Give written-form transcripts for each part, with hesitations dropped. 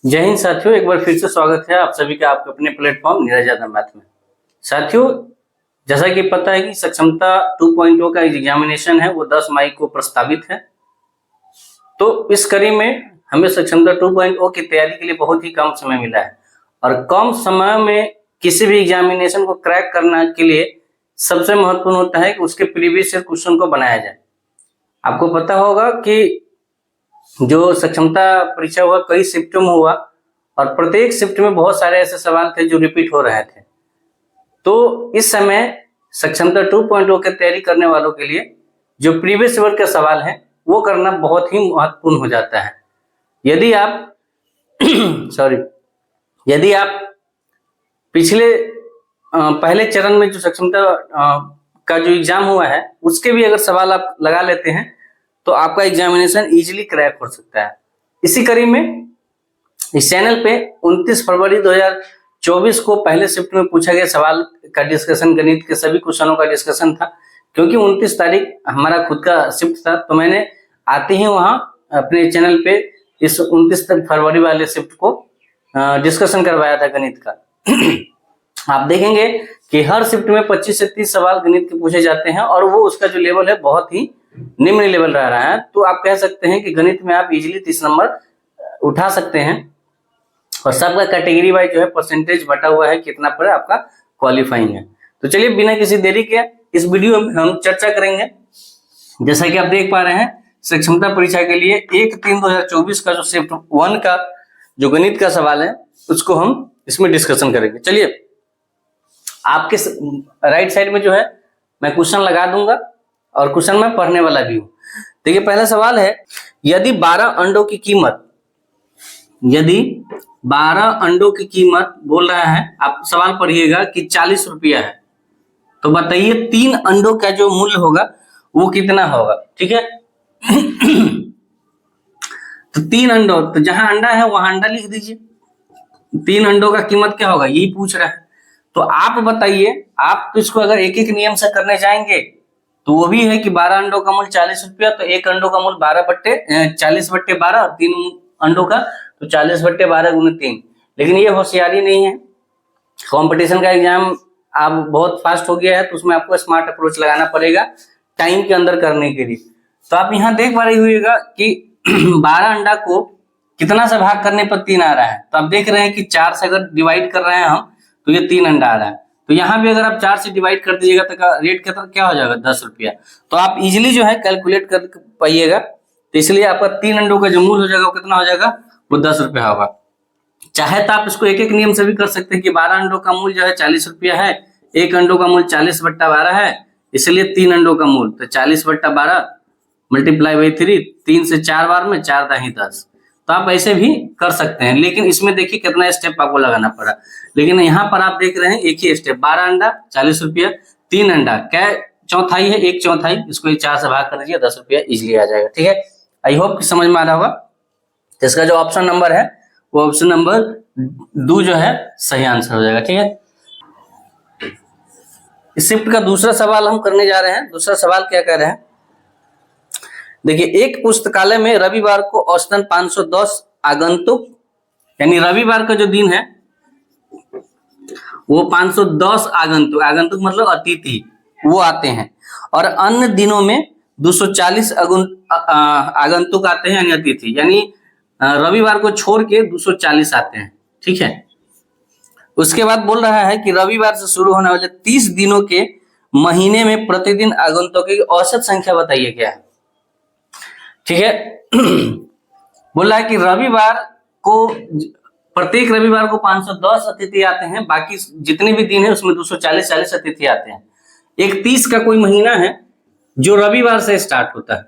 जय हिंद साथियों, एक बार फिर से स्वागत है आप सभी का आपके अपने प्लेटफॉर्म नीरज यादव मैथ में। साथियों, जैसा कि पता है कि सक्षमता 2.0 का एग्जामिनेशन है वो 10 मई को प्रस्तावित है। तो इस कड़ी में हमें सक्षमता 2.0 की तैयारी के लिए बहुत ही कम समय मिला है और कम समय में किसी भी एग्जामिनेशन को क्रैक करने के लिए सबसे महत्वपूर्ण होता है कि उसके प्रीवियस ईयर क्वेश्चन को बनाया जाए। आपको पता होगा कि जो सक्षमता परीक्षा हुआ कई शिफ्टों में हुआ और प्रत्येक शिफ्ट में बहुत सारे ऐसे सवाल थे जो रिपीट हो रहे थे। तो इस समय सक्षमता 2.0 की तैयारी करने वालों के लिए जो प्रीवियस ईयर के सवाल हैं वो करना बहुत ही महत्वपूर्ण हो जाता है। यदि आप यदि आप पिछले पहले चरण में जो सक्षमता का जो एग्जाम हुआ है उसके भी अगर सवाल आप लगा लेते हैं तो आपका एग्जामिनेशन इजीली क्रैक हो सकता है। इसी कड़ी में इस चैनल पे 29 फरवरी 2024 को पहले शिफ्ट में पूछा गया सवाल का डिस्कशन, गणित के सभी क्वेश्चनों का डिस्कशन था। क्योंकि 29 तारीख हमारा खुद का शिफ्ट था तो मैंने आते ही वहां अपने चैनल पे इस 29 फरवरी वाले शिफ्ट को डिस्कशन करवाया था गणित का। आप देखेंगे कि हर शिफ्ट में 25 से 30 सवाल गणित के पूछे जाते हैं और वो उसका जो लेवल है बहुत ही निम्न लेवल रह रहा है। तो आप कह सकते हैं कि गणित में आप इजीली 30 नंबर उठा सकते हैं और सबका कैटेगरी वाइज जो है परसेंटेज बटा हुआ है कितना पर आपका क्वालिफाइंग है। तो चलिए बिना किसी देरी के इस वीडियो में हम चर्चा करेंगे। जैसा कि आप देख पा रहे हैं सक्षमता परीक्षा के लिए 1/3/2024 का जो शिफ्ट 1 का जो गणित का सवाल है उसको हम इसमें डिस्कशन करेंगे। चलिए, आपके राइट साइड में जो है मैं क्वेश्चन लगा दूंगा और क्वेश्चन में पढ़ने वाला भी हूं। देखिए, पहला सवाल है, यदि 12 अंडों की कीमत बोल रहा है, आप सवाल पढ़िएगा कि 40 रुपया है, तो बताइए 3 अंडों का जो मूल्य होगा वो कितना होगा। ठीक है तो 3 अंडों, तो जहां अंडा है वहां अंडा लिख दीजिए। 3 अंडों का कीमत क्या होगा यही पूछ रहा है। तो आप बताइए, आप तो इसको अगर एक एक नियम से करने जाएंगे तो वो भी है कि 12 अंडों का मूल्य 40 रुपया, तो एक अंडों का मूल्य 40/12, 3 अंडों का तो 40/12 गुने 3। लेकिन ये होशियारी नहीं है। कंपटीशन का एग्जाम आप बहुत फास्ट हो गया है तो उसमें आपको स्मार्ट अप्रोच लगाना पड़ेगा टाइम के अंदर करने के लिए। तो आप यहाँ देख पा रही हुईगा कि 12 अंडा को कितना से भाग करने पर 3 आ रहा है। तो आप देख रहे हैं कि 4 से अगर डिवाइड कर रहे हैं हम तो ये 3 अंडा आ रहा है। तो यहाँ भी अगर आप 4 से डिवाइड कर दीजिएगा तो रेट क्या हो जाएगा 10 रुपया। तो आप इजीली जो है कैलकुलेट कर पाइएगा। तो इसलिए आपका 3 अंडों का जो मूल्य हो जाएगा वो कितना हो जाएगा, वो 10 रुपया होगा। चाहे तो आप इसको एक एक नियम से भी कर सकते हैं कि 12 अंडों का मूल्य जो है 40 रुपया है, एक अंडों का मूल्य 40/12 है, इसलिए 3 अंडों का मूल्य तो 40/12 मल्टीप्लाई बाई 3, 3 से 4 बार में 4 दाही 10। तो आप ऐसे भी कर सकते हैं, लेकिन इसमें देखिए कितना स्टेप आपको लगाना पड़ा। लेकिन यहाँ पर आप देख रहे हैं एक ही स्टेप, 12 अंडा 40 रुपया, 3 अंडा क्या चौथाई है, एक चौथाई, इसको 4 से भाग कर दीजिए 10 रुपया इजिली आ जाएगा। ठीक है, आई होप समझ में आ रहा होगा। तो इसका जो ऑप्शन नंबर है वो ऑप्शन नंबर 2 जो है सही आंसर हो जाएगा। ठीक है, इस शिफ्ट का दूसरा सवाल हम करने जा रहे हैं। दूसरा सवाल क्या कह रहे हैं, देखिए, एक पुस्तकालय में रविवार को औसतन 510 आगंतुक, यानी रविवार का जो दिन है वो 510 आगंतुक मतलब अतिथि वो आते हैं और अन्य दिनों में 240 आगंतुक आते हैं यानी अतिथि, यानी रविवार को छोड़ के 240 आते हैं। ठीक है, उसके बाद बोल रहा है कि रविवार से शुरू होने वाले 30 दिनों के महीने में प्रतिदिन आगंतुकों की औसत संख्या बताइए क्या है। ठीक है बोल रहा है कि रविवार को, प्रत्येक रविवार को 510 अतिथि आते हैं, बाकी जितने भी दिन है उसमें 240 अतिथि आते हैं। एक 30 का कोई महीना है जो रविवार से स्टार्ट होता है,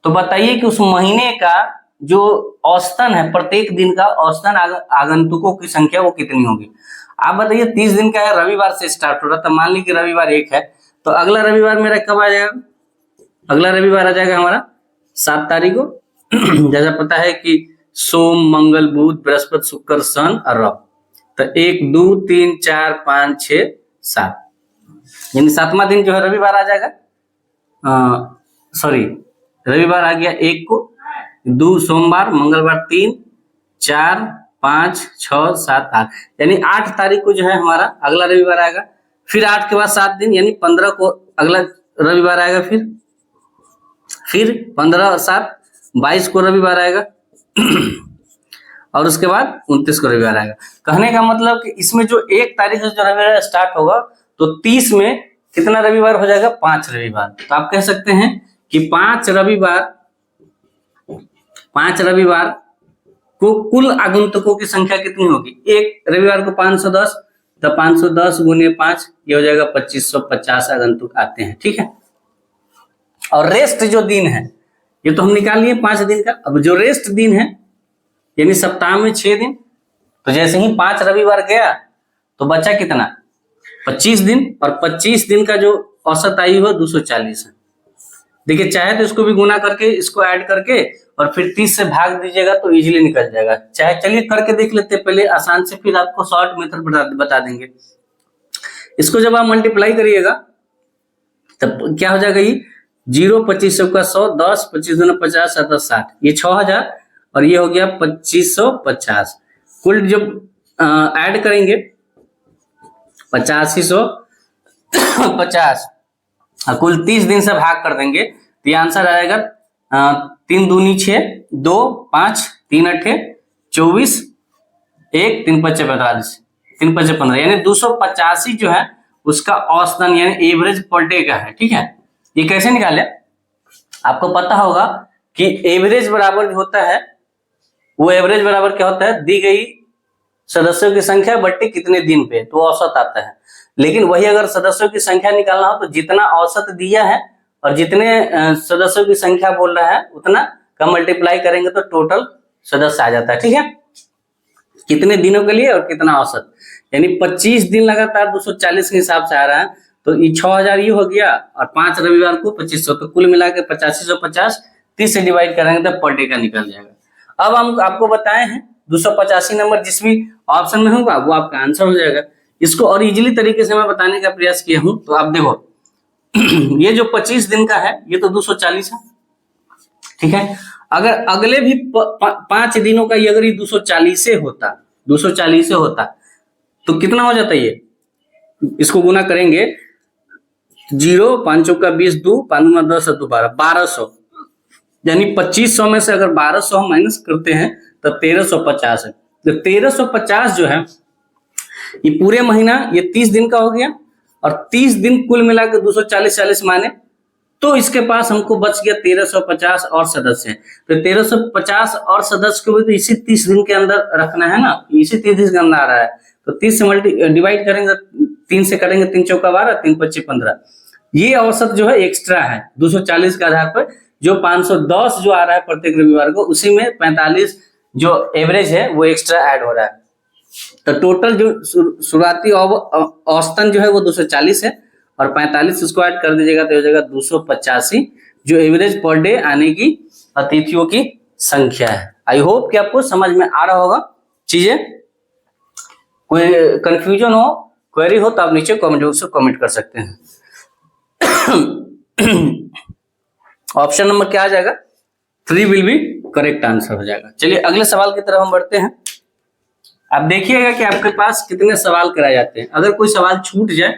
तो बताइए कि उस महीने का जो औसतन है, प्रत्येक दिन का औसतन आगंतुकों की संख्या वो कितनी होगी। आप बताइए 30 दिन का है, रविवार से स्टार्ट हो रहा, तो मान लीजिए रविवार 1 है, तो अगला रविवार मेरा कब आ जाएगा, अगला रविवार आ जाएगा हमारा 7 तारीख को। जैसा पता है कि सोम, मंगल, बुध, बृहस्पति, शुक्र, शनि और रवि, तो 1 2 3 4 5 6 7, यानी 7वां दिन जो है रविवार आ जाएगा। सॉरी, रविवार आ गया 1 को, दो सोमवार, मंगलवार 3, 4, 5, 6, 7, 8, यानी 8 तारीख को जो है हमारा अगला रविवार आएगा। फिर 8 के बाद 7 दिन यानी 15 को अगला रविवार आएगा। फिर 15 और 7 22 को रविवार आएगा और उसके बाद 29 को रविवार आएगा। कहने का मतलब कि इसमें जो 1 तारीख से जो रविवार स्टार्ट होगा तो 30 में कितना रविवार हो जाएगा? 5 रविवार। तो आप कह सकते हैं कि 5 रविवार को कुल आगंतुकों की संख्या कितनी होगी? एक रविवार को 510, तो 510 गुने 5 ये हो जाएगा 2550 आगंतुक आते हैं। ठीक है, और रेस्ट जो दिन है ये तो हम निकाल लिए 5 दिन का। अब जो रेस्ट दिन है यानी सप्ताह में 6 दिन, तो जैसे ही 5 रविवार गया तो बचा कितना? 25 दिन, और 25 दिन का जो औसत आयु है 240 है। देखिए चाहे तो इसको भी गुना करके इसको ऐड करके और फिर 30 से भाग दीजिएगा तो इजीली निकल जाएगा। चाहे चलिए करके देख लेते हैं पहले आसान से, फिर आपको शॉर्ट मेथड बता देंगे। इसको जब आप मल्टीप्लाई करिएगा तब क्या हो जाएगा? ये 0 25 का 100, 10 25 दूना 50, 7 60, ये 6000 और ये हो गया 2550। कुल जब ऐड करेंगे 8550 और कुल 30 दिन से भाग कर देंगे तो ये आंसर आएगा 3 दूनी 6, 2 5 3 8 24, 1 3 5 45, 3 5 15, यानी 285 जो है उसका औसतन यानी एवरेज पर डे का है। ठीक है, ये कैसे निकाले? आपको पता होगा कि एवरेज बराबर जो होता है वो एवरेज बराबर क्या होता है? दी गई सदस्यों की संख्या बट्टे कितने दिन पे, तो औसत आता है। लेकिन वही अगर सदस्यों की संख्या निकालना हो तो जितना औसत दिया है और जितने सदस्यों की संख्या बोल रहा है उतना का मल्टीप्लाई करेंगे तो टोटल सदस्य आ जाता है। ठीक है, कितने दिनों के लिए और कितना औसत, यानी 25 दिन लगातार 240 के हिसाब से आ रहा है तो ये 6000 ये हो गया और 5 रविवार को 2500, तो कुल मिला के 8550 30 से डिवाइड करेंगे तो पर डे का निकल जाएगा। अब हम आपको बताए हैं 285 नंबर जिस भी ऑप्शन में होगा वो आपका आंसर हो जाएगा। इसको और इजीली तरीके से मैं बताने का प्रयास किया हूं। तो आप देखो ये जो 25 दिन का है ये तो 240 है। ठीक है, अगर अगले भी 5 दिनों का ये अगर ये 240 से होता तो कितना हो जाता? ये इसको गुना करेंगे 0 5 का 20, 2 5 10 2 12, 1200, यानी 2500 में से अगर 1200 हम माइनस करते हैं तो 1350 है। तो 1350 जो है ये पूरे महीना ये 30 दिन का हो गया और 30 दिन कुल मिला के 240 माने तो इसके पास हमको बच गया 1350 और सदस्य है। तो 1350 और सदस्य को भी तो इसी 30 दिन के अंदर रखना है ना, इसी 30 दिन के अंदर आ रहा है तो 30 से डिवाइड करेंगे, 3 से करेंगे 3 चौका 12, 3 25 15। ये औसत जो है एक्स्ट्रा है 240 के आधार पर, जो 510 जो आ रहा है प्रत्येक रविवार को उसी में 45 जो एवरेज है वो एक्स्ट्रा ऐड हो रहा है। तो टोटल जो शुरुआती औसतन जो है वो 240 है और 45 इसको ऐड कर दीजिएगा तो हो जाएगा 285 जो एवरेज पर डे आने की अतिथियों की संख्या है। आई होप कि आपको समझ में आ रहा होगा चीजें। कोई कंफ्यूजन हो, क्वेरी हो तो आप नीचे कमेंट बॉक्स में कमेंट कर सकते हैं। ऑप्शन नंबर क्या आ जाएगा? 3 विल बी करेक्ट आंसर हो जाएगा। चलिए अगले सवाल की तरफ हम बढ़ते हैं। आप देखिएगा कि आपके पास कितने सवाल कराए जाते हैं। अगर कोई सवाल छूट जाए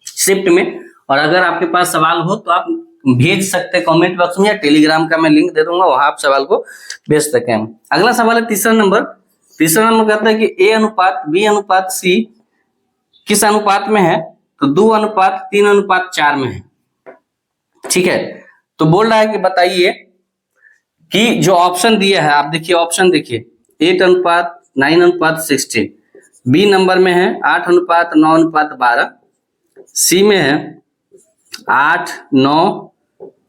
शिफ्ट में और अगर आपके पास सवाल हो तो आप भेज सकते हैं कमेंट बॉक्स में या टेलीग्राम का मैं लिंक दे दूंगा, वहां आप सवाल को भेज सकें। अगला सवाल है तीसरा नंबर कहता है कि A अनुपात B अनुपात C किस अनुपात में है? तो 2 अनुपात 3 अनुपात 4 में है। ठीक है, तो बोल रहा है कि बताइए कि जो ऑप्शन दिया है, आप देखिए ऑप्शन देखिए 8 अनुपात 9 अनुपात 16, बी नंबर में है 8 अनुपात 9 अनुपात 12, सी में है 8 9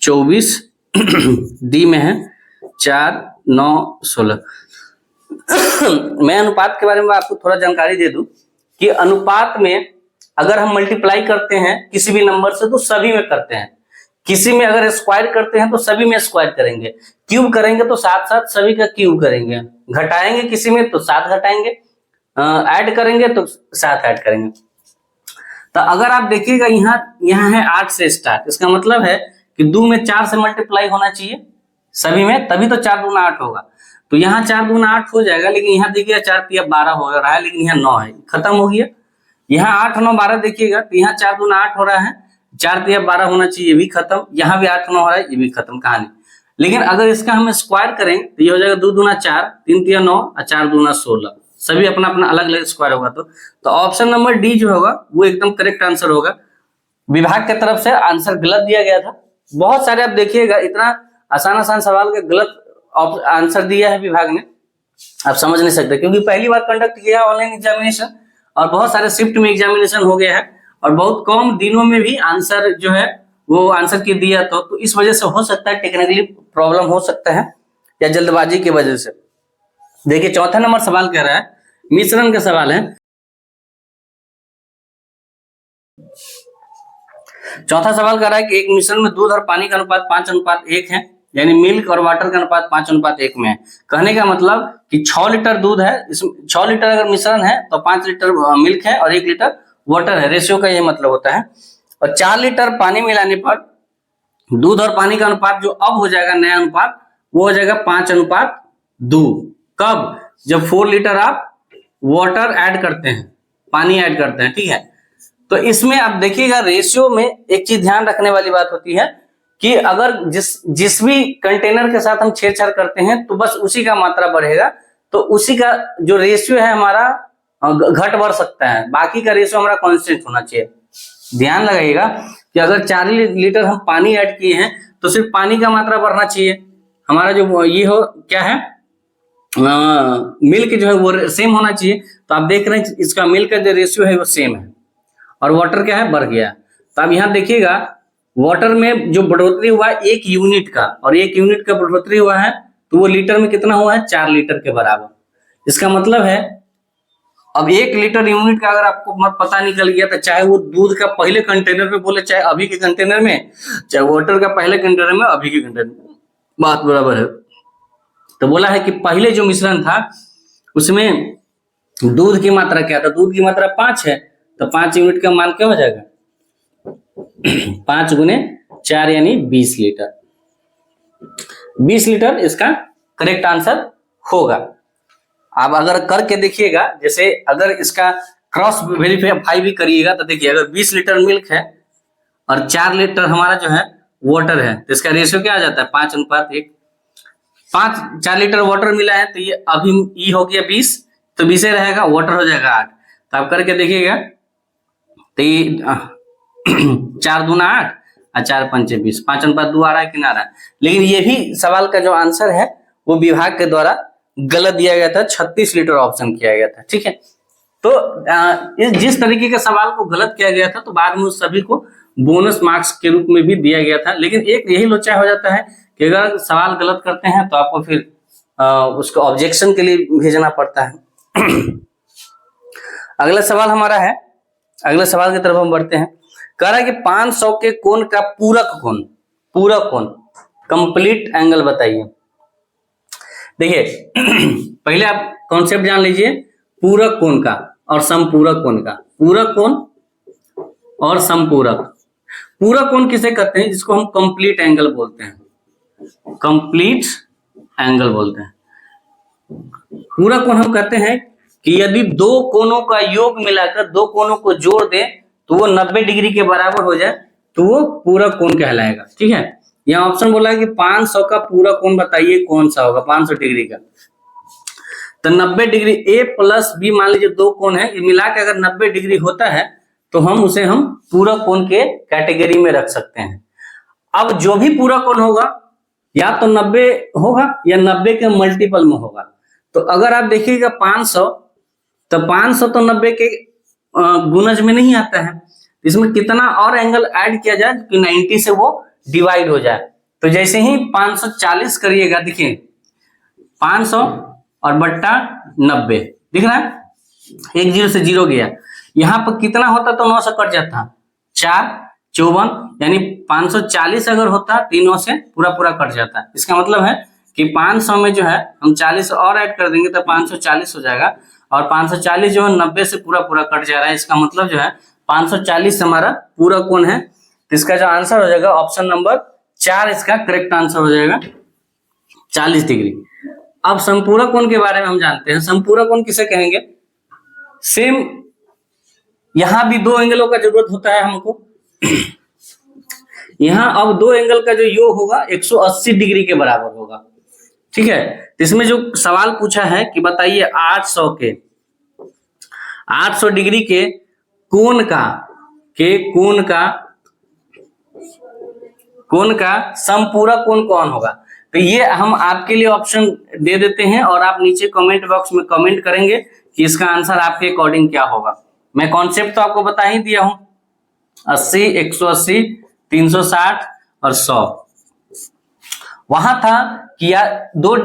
24, डी में है 4 9 16। मैं अनुपात के बारे में आपको थोड़ा जानकारी दे दूं कि अनुपात में अगर हम मल्टीप्लाई करते हैं किसी भी नंबर से तो सभी में करते हैं, किसी में अगर स्क्वायर करते हैं तो सभी में स्क्वायर करेंगे, क्यूब करेंगे तो साथ साथ सभी का क्यूब करेंगे, घटाएंगे किसी में तो साथ घटाएंगे, ऐड करेंगे तो साथ ऐड करेंगे। तो अगर आप देखिएगा यहाँ है 8 से स्टार्ट, इसका मतलब है कि 2 में 4 से मल्टीप्लाई होना चाहिए, सभी में, तभी तो 4 दूना 8 होगा। तो यहाँ 4 दूना 8 हो जाएगा, लेकिन यहाँ देखिएगा 4 तिया 12 हो रहा है, लेकिन यहाँ 9 है, खत्म हो गया। यहाँ 8 9 12 देखिएगा, तो यहाँ 4 दूना 8 हो रहा है, 4 तिया 12 होना चाहिए, ये भी खत्म। यहाँ भी 8 9 हो रहा है, ये भी खत्म कहानी। लेकिन अगर इसका हम स्क्वायर करें तो ये हो जाएगा 2 दूना 4, 3 तिया 9 और 4 दूना 16। सभी अपना अपना अलग अलग स्क्वायर होगा। तो ऑप्शन नंबर डी जो होगा वो एकदम करेक्ट आंसर होगा। विभाग की तरफ से आंसर गलत दिया गया था। बहुत सारे आप देखिएगा, इतना आसान आसान सवाल का गलत आंसर दिया है विभाग ने, आप समझ नहीं सकते, क्योंकि पहली बार कंडक्ट किया ऑनलाइन एग्जामिनेशन और बहुत सारे शिफ्ट में एग्जामिनेशन हो गया है और बहुत कम दिनों में भी आंसर जो है वो आंसर की दिया। तो इस वजह से हो सकता है टेक्निकली प्रॉब्लम हो सकता है या जल्दबाजी की वजह से। देखिए चौथा नंबर सवाल कह रहा है, मिश्रण का सवाल है। चौथा सवाल कह रहा है कि एक मिश्रण में दूध और पानी का अनुपात 5:1 है, यानी मिल्क और वाटर का अनुपात 5:1 में है। कहने का मतलब कि 6 लीटर दूध है, इसमें 6 लीटर अगर मिश्रण है तो 5 लीटर मिल्क है और 1 लीटर वाटर है, रेशियो का ये मतलब होता है। और 4 लीटर पानी मिलाने पर दूध और पानी का अनुपात जो अब हो जाएगा नया अनुपात, वो हो जाएगा 5:2। कब? जब 4 लीटर आप वाटर ऐड करते हैं, पानी ऐड करते हैं, ठीक है। तो इसमें आप देखिएगा रेशियो में एक चीज ध्यान रखने वाली बात होती है कि अगर जिस भी कंटेनर के साथ हम छेड़छाड़ करते हैं तो बस उसी का मात्रा बढ़ेगा, तो उसी का जो रेशियो है हमारा घट बढ़ सकता है, बाकी का रेशियो हमारा कांस्टेंट होना चाहिए। ध्यान लगाइएगा कि अगर 4 लीटर हम पानी ऐड किए हैं तो सिर्फ पानी का मात्रा बढ़ना चाहिए, हमारा जो ये हो क्या है मिल्क जो है वो सेम होना चाहिए। तो आप देख रहे हैं इसका मिल्क का जो रेशियो है वो सेम है और वाटर क्या है, बढ़ गया। तो आप यहाँ देखिएगा वाटर में जो बढ़ोतरी हुआ है 1 यूनिट का, और 1 यूनिट का बढ़ोतरी हुआ है तो वो लीटर में कितना हुआ है, 4 लीटर के बराबर। इसका मतलब है अब 1 लीटर यूनिट का अगर आपको पता निकल गया तो चाहे वो दूध का पहले कंटेनर में बोले, चाहे अभी के कंटेनर में, चाहे वाटर का पहले कंटेनर में, अभी के कंटेनर में, बात बराबर है। तो बोला है कि पहले जो मिश्रण था उसमें दूध की मात्रा क्या था, दूध की मात्रा 5 है, तो 5 यूनिट का मान क्या हो जाएगा 5 गुने 4 यानी 20 लीटर। 20 लीटर इसका करेक्ट आंसर होगा। आप अगर करके देखिएगा, जैसे अगर इसका क्रॉस वेरीफाई भी करिएगा तो देखिए अगर 20 लीटर मिल्क है और 4 लीटर हमारा जो है वाटर है तो इसका रेशियो क्या आ जाता है 5:1। 4 लीटर वाटर मिला है तो ये अभी ई हो गया 20, तो 20 रहेगा, वाटर हो जाएगा 8। तो आप करके देखिएगा तो ये 4 दूना 8 और 4 पंचे 20, 5:2 आ रहा है कि ना आ रहा है। लेकिन ये भी सवाल का जो आंसर है वो विभाग के द्वारा गलत दिया गया था, 36 लीटर ऑप्शन किया गया था, ठीक है। तो जिस तरीके के सवाल को गलत किया गया था तो बाद में उस सभी को बोनस मार्क्स के रूप में भी दिया गया था। लेकिन एक यही लोचा हो जाता है कि अगर सवाल गलत करते हैं तो आपको फिर उसको ऑब्जेक्शन के लिए भेजना पड़ता है। अगला सवाल हमारा है, अगले सवाल की तरफ हम बढ़ते हैं। कह रहा है कि 500 के कोण का पूरक कोण कंप्लीट एंगल बताइए। देखिए पहले आप कॉन्सेप्ट जान लीजिए पूरक कोण का और समपूरक कोण का। पूरक कोण और समपूरक। पूरक कोण किसे कहते हैं, जिसको हम कंप्लीट एंगल बोलते हैं, कंप्लीट एंगल बोलते हैं। पूरक कोण हम कहते हैं कि यदि 2 कोणों का योग मिलाकर 2 कोणों को जोड़ दें तो वो 90 डिग्री के बराबर हो जाए तो वो पूरक कोण कहलाएगा, ठीक है। यहाँ ऑप्शन बोला है कि 500 का पूरक कोण बताइए कौन सा होगा 500 डिग्री का। तो 90 डिग्री ए प्लस बी, मान लीजिए 2 कोण है, मिला के अगर 90 डिग्री होता है तो हम उसे पूरक कोण के कैटेगरी में रख सकते हैं। अब जो भी पूरक कोण होगा या तो 90 होगा या 90 के मल्टीपल में होगा। तो अगर आप देखिएगा 500 तो 500 तो 90 के गुणज में नहीं आता है, इसमें कितना और एंगल ऐड किया जाए कि 90 से वो डिवाइड हो जाए। तो जैसे ही 540 करिएगा, देखिए 500 और बट्टा 90 दिख रहा है, 1 0 से 0 गया, यहाँ पर कितना होता तो 9 से कट जाता 4 54, यानी 540 अगर होता 3 से पूरा कट जाता। इसका मतलब है कि 500 में जो है हम 40 और ऐड कर देंगे तो 540 हो जाएगा, और 540 जो है 90 से पूरा कट जा रहा है। इसका मतलब जो है 540 हमारा पूरक कोण है। तो इसका जो आंसर हो जाएगा ऑप्शन नंबर 4 इसका करेक्ट आंसर हो जाएगा। 40 डिग्री। अब संपूरक कोण के बारे में हम जानते हैं। संपूरक कोण किसे कहेंगे? सेम यहां भी दो एंगलों का जरूरत होता है हमको। यहां अब दो एंगल का जो योग होगा 180 डिग्री के बराबर होगा, ठीक है। तो इसमें जो सवाल पूछा है कि बताइए 800 डिग्री के कोण का संपूरक कोण कौन होगा। तो ये हम आपके लिए ऑप्शन दे देते हैं और आप नीचे कमेंट बॉक्स में कमेंट करेंगे कि इसका आंसर आपके अकॉर्डिंग क्या होगा। मैं कॉन्सेप्ट तो आपको बता ही दिया हूं, 80, 180, 360 और 100। वहां था कि यार दो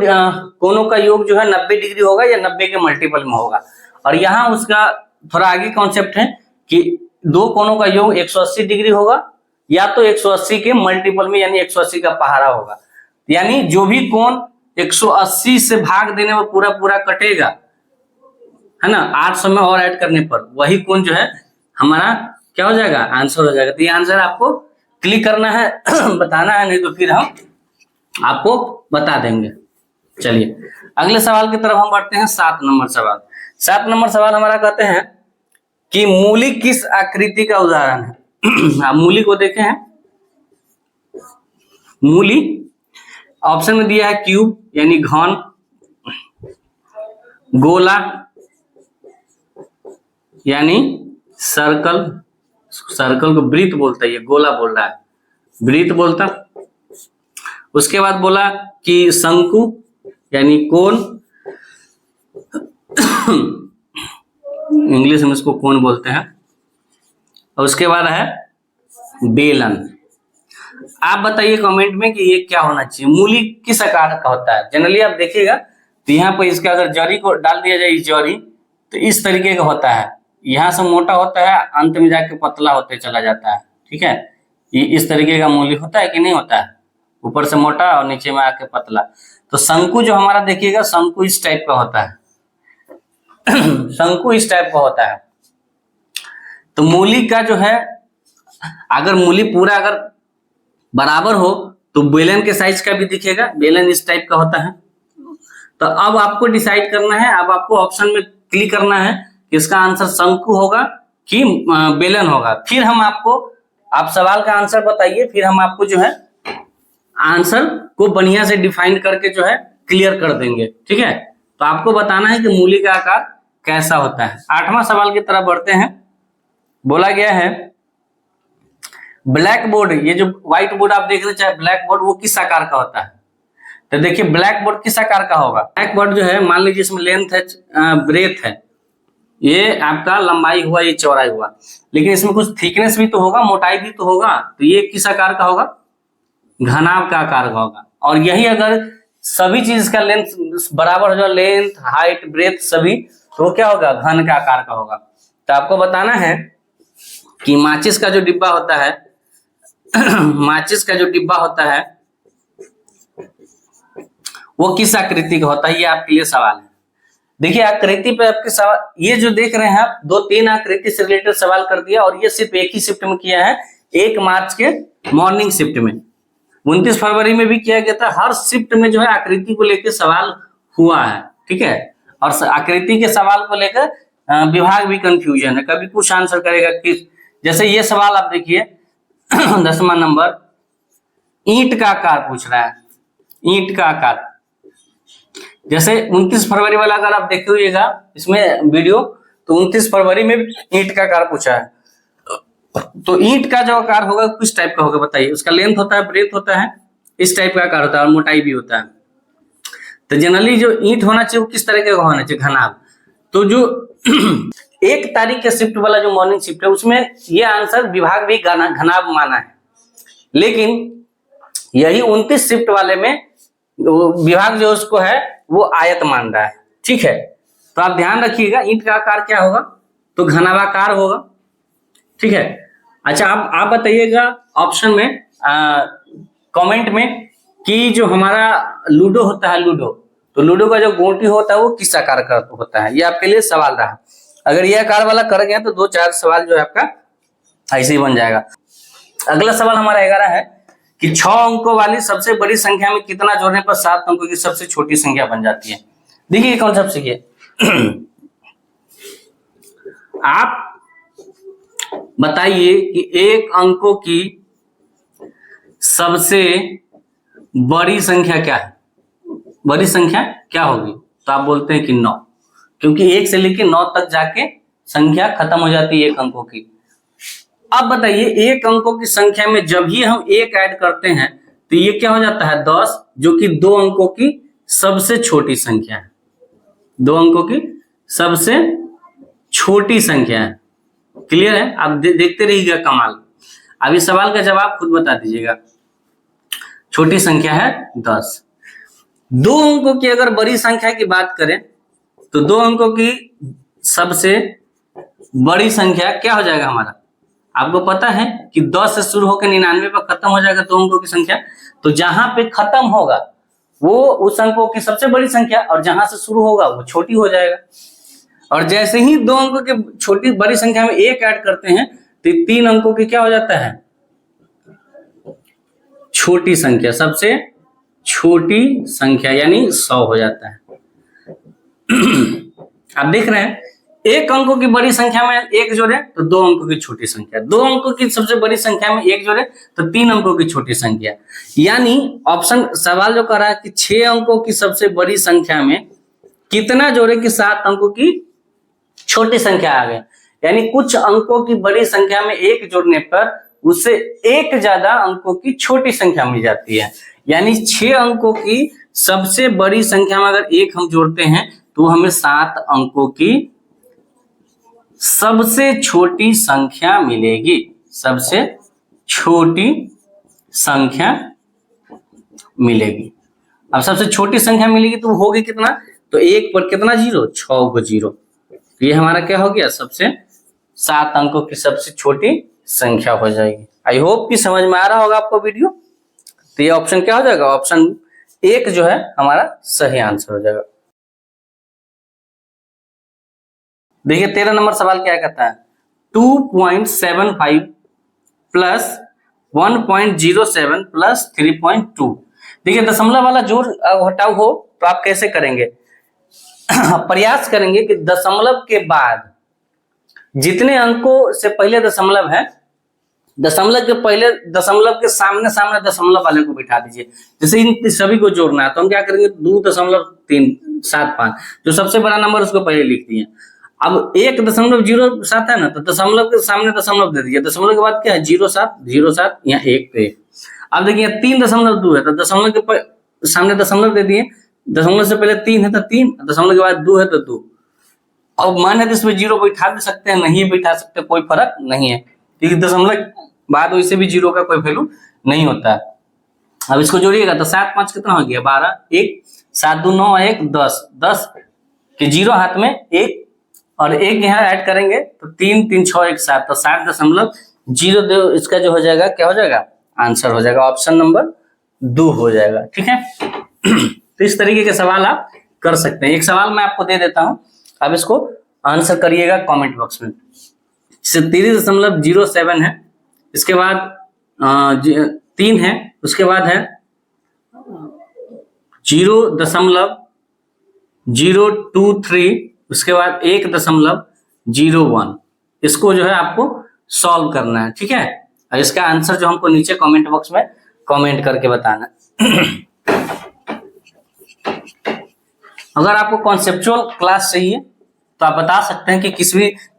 कोणों का योग जो है 90 डिग्री होगा या 90 के मल्टीपल में होगा, और यहाँ उसका थोड़ा आगे कॉन्सेप्ट है कि दो कोणों का योग 180 डिग्री होगा या तो 180 के मल्टीपल में यानी 180 का पहाड़ा होगा। यानी जो भी कोण 180 से भाग देने में पूरा पूरा कटेगा, है ना, 800 में और ऐड करने पर वही कोण जो है हमारा क्या हो जाएगा, आंसर हो जाएगा। तो ये आंसर आपको क्लिक करना है बताना है, नहीं तो फिर हम आपको बता देंगे। चलिए अगले सवाल की तरफ हम बढ़ते हैं। 7 नंबर सवाल। 7 नंबर सवाल हमारा कहते हैं कि मूली किस आकृति का उदाहरण है। आप मूली को देखे हैं। मूली ऑप्शन में दिया है क्यूब यानी घन, गोला यानी सर्कल, सर्कल को वृत्त बोलता है, ये गोला बोल रहा है, वृत्त बोलता। उसके बाद बोला कि शंकु यानी कोण, इंग्लिश में इसको कोण बोलते हैं। और उसके बाद है बेलन। आप बताइए कमेंट में कि ये क्या होना चाहिए, मूली किस आकार का होता है। जनरली आप देखिएगा तो यहाँ पर इसका अगर जड़ी को डाल दिया जाए, इस जड़ी तो इस तरीके का होता है, यहाँ से मोटा होता है, अंत में जाके पतला होते चला जाता है, ठीक है। ये इस तरीके का मूली होता है कि नहीं होता है, ऊपर से मोटा और नीचे में आके पतला। तो शंकु जो हमारा देखिएगा, शंकु इस टाइप का होता है शंकु इस टाइप का होता है। तो मूली का जो है, अगर मूली पूरा अगर बराबर हो तो बेलन के साइज का भी दिखेगा, बेलन इस टाइप का होता है। तो अब आपको डिसाइड करना है, अब आपको ऑप्शन में क्लिक करना है कि इसका आंसर शंकु होगा कि बेलन होगा। फिर हम आपको, आप सवाल का आंसर बताइए, फिर हम आपको जो है आंसर को बढ़िया से डिफाइन करके जो है क्लियर कर देंगे, ठीक है। तो आपको बताना है कि मूली का आकार कैसा होता है। 8वां सवाल की तरफ बढ़ते हैं। बोला गया है ब्लैक बोर्ड, ये जो व्हाइट बोर्ड आप देख रहे हैं, ब्लैक बोर्ड, वो किस आकार का होता है। तो देखिए ब्लैक बोर्ड किस आकार का होगा। ब्लैक बोर्ड जो है, मान लीजिए इसमें लेंथ है, ब्रेथ है, ये आपका लंबाई हुआ, ये चौड़ाई हुआ, लेकिन इसमें कुछ थिकनेस भी तो होगा, मोटाई भी तो होगा। तो ये किस आकार का होगा, घनाभ का आकार का होगा। और यही अगर सभी चीज का लेंथ बराबर हो जाए, लेंथ, हाइट, ब्रेथ सभी, तो वो क्या होगा, घन का आकार का होगा। तो आपको बताना है कि माचिस का जो डिब्बा होता है माचिस का जो डिब्बा होता है वो किस आकृति का होता है, ये आपके लिए सवाल है। देखिए आकृति पे आपके सवाल, ये जो देख रहे हैं आप, 2-3 आकृति से रिलेटेड सवाल कर दिया, और ये सिर्फ एक ही शिफ्ट में किया है, 1 मार्च के मॉर्निंग शिफ्ट में। 29 फरवरी में भी किया गया था। हर शिफ्ट में जो है आकृति को लेकर सवाल हुआ है, ठीक है। और आकृति के सवाल को लेकर विभाग भी कंफ्यूजन है, कभी कुछ आंसर करेगा किस, जैसे ये सवाल आप देखिए 10वां नंबर, ईंट का आकार पूछ रहा है, ईंट का आकार। जैसे 29 फरवरी वाला अगर आप देखे हुएगा इसमें वीडियो, तो 29 फरवरी में ईंट का आकार पूछा है। तो ईंट का जो आकार होगा किस टाइप का होगा बताइए। उसका लेंथ होता है, ब्रेथ होता है, इस टाइप का आकार होता है, और मोटाई भी होता है। तो जनरली जो ईंट होना चाहिए वो किस तरह का होना चाहिए, घनाभ। तो जो 1 तारीख के शिफ्ट वाला जो मॉर्निंग शिफ्ट है, उसमें ये आंसर विभाग भी घनाभ माना है, लेकिन यही 29 शिफ्ट वाले में विभाग जो उसको है वो आयत मान रहा है, ठीक है। तो आप ध्यान रखिएगा, ईंट का आकार क्या होगा, तो घनाभाकार होगा, ठीक है। अच्छा आप बताइएगा ऑप्शन में, कमेंट में, कि जो हमारा लूडो होता है, लूडो, तो लूडो का जो गोटी होता है वो किस आकार का होता है। ये आपके लिए सवाल रहा। अगर ये आकार वाला कर गया तो 2-4 सवाल जो है आपका ऐसे ही बन जाएगा। अगला सवाल हमारा 11 है कि 6 अंकों वाली सबसे बड़ी संख्या में कितना जोड़ने पर 7 अंकों की सबसे छोटी संख्या बन जाती है। देखिए कॉन्सेप्ट सीखिए। आप बताइए कि एक अंकों की सबसे बड़ी संख्या क्या है? बड़ी संख्या क्या होगी? तो आप बोलते हैं कि 9, क्योंकि 1 से लेकर 9 तक जाके संख्या खत्म हो जाती है एक अंकों की। अब बताइए एक अंकों की संख्या में जब ही हम 1 ऐड करते हैं तो ये क्या हो जाता है 10, जो कि 2 अंकों की सबसे छोटी संख्या है। 2 अंकों की सबसे छोटी संख्या है। क्लियर है? आप देखते रहिएगा कमाल। अब इस सवाल का जवाब खुद बता दीजिएगा। छोटी संख्या है 10। 2 अंकों की अगर बड़ी संख्या की बात करें तो 2 अंकों की सबसे बड़ी संख्या क्या हो जाएगा हमारा? आपको पता है कि 10 से शुरू होकर 99 पर खत्म हो जाएगा 2 अंकों की संख्या। तो जहां पे खत्म होगा वो उस अंकों की सबसे बड़ी संख्या, और जहां से शुरू होगा वो छोटी हो जाएगा। और जैसे ही 2 अंकों के छोटी बड़ी संख्या में 1 ऐड करते हैं तो 3 अंकों की क्या हो जाता है? छोटी संख्या, सबसे छोटी संख्या, यानी 100 हो जाता है। आप देख रहे हैं एक अंकों की बड़ी संख्या में 1 जोड़े तो 2 अंकों की छोटी संख्या, 2 अंकों की सबसे बड़ी संख्या में 1 जोड़े तो 3 अंकों की छोटी संख्या। यानी ऑप्शन सवाल जो कर रहा है कि 6 अंकों की सबसे बड़ी संख्या में कितना जोड़े कि 7 अंकों की छोटी संख्या आ गए। यानी कुछ अंकों की बड़ी संख्या में 1 जोड़ने पर उससे 1 ज्यादा अंकों की छोटी संख्या मिल जाती है। यानी 6 अंकों की सबसे बड़ी संख्या में अगर 1 हम जोड़ते हैं तो हमें 7 अंकों की सबसे छोटी संख्या मिलेगी। सबसे छोटी संख्या मिलेगी। अब सबसे छोटी संख्या मिलेगी तो होगी कितना? तो 1 पर कितना जीरो? 6 को जीरो। तो ये हमारा क्या हो गया? सबसे 7 अंकों की सबसे छोटी संख्या हो जाएगी। आई होप कि समझ में आ रहा होगा आपको वीडियो। तो ये ऑप्शन क्या हो जाएगा? ऑप्शन 1 जो है हमारा सही आंसर हो जाएगा। देखिए 13 नंबर सवाल क्या कहता है? 2.75 प्लस 1.07 प्लस 3.2। देखिए दशमलव वाला जोड़ घटाव हो तो आप कैसे करेंगे? प्रयास करेंगे कि दशमलव के बाद जितने अंकों से पहले दशमलव है, दशमलव के पहले दशमलव के सामने सामने दशमलव वाले को बिठा दीजिए। जैसे इन सभी को जोड़ना है तो हम क्या करेंगे? 2.375, जो सबसे बड़ा नंबर उसको पहले लिख दिए। अब 1.07 है ना, तो दशमलव के सामने दशमलव दे दीजिए। दशमलव के बाद क्या है? 07 यहाँ 1 पे। अब देखिए 3.2 है तो दशमलव के सामने दशमलव दे दिए। दशमलव से पहले 3 है तो 3, दशमलव के बाद 2 है तो 2। अब मान है तो इसमें 0 बैठा भी सकते हैं, नहीं बैठा सकते, कोई फर्क नहीं है, क्योंकि दशमलव बाद वैसे भी 0 का कोई वैल्यू नहीं होता है। अब इसको जोड़िएगा तो 7 5 कितना हो गया? 12, 1 7 2 9 1 10, 10 के 0 हाथ में 1 और 1 यहाँ ऐड करेंगे तो 3 3 6 1 7, तो 7.02 इसका जो हो जाएगा क्या हो जाएगा? आंसर हो जाएगा। ऑप्शन नंबर 2 हो जाएगा। ठीक है। तो इस तरीके के सवाल आप कर सकते हैं। एक सवाल मैं आपको दे देता हूं, अब इसको आंसर करिएगा कमेंट बॉक्स में। 3.07 है, इसके बाद 3 है, उसके बाद है 0.023, उसके बाद 1.01। इसको जो है आपको सॉल्व करना है। ठीक है। और इसका आंसर जो हमको नीचे कमेंट बॉक्स में कमेंट करके बताना है। अगर आपको कॉन्सेप्चुअल क्लास चाहिए तो आप बता सकते हैं कि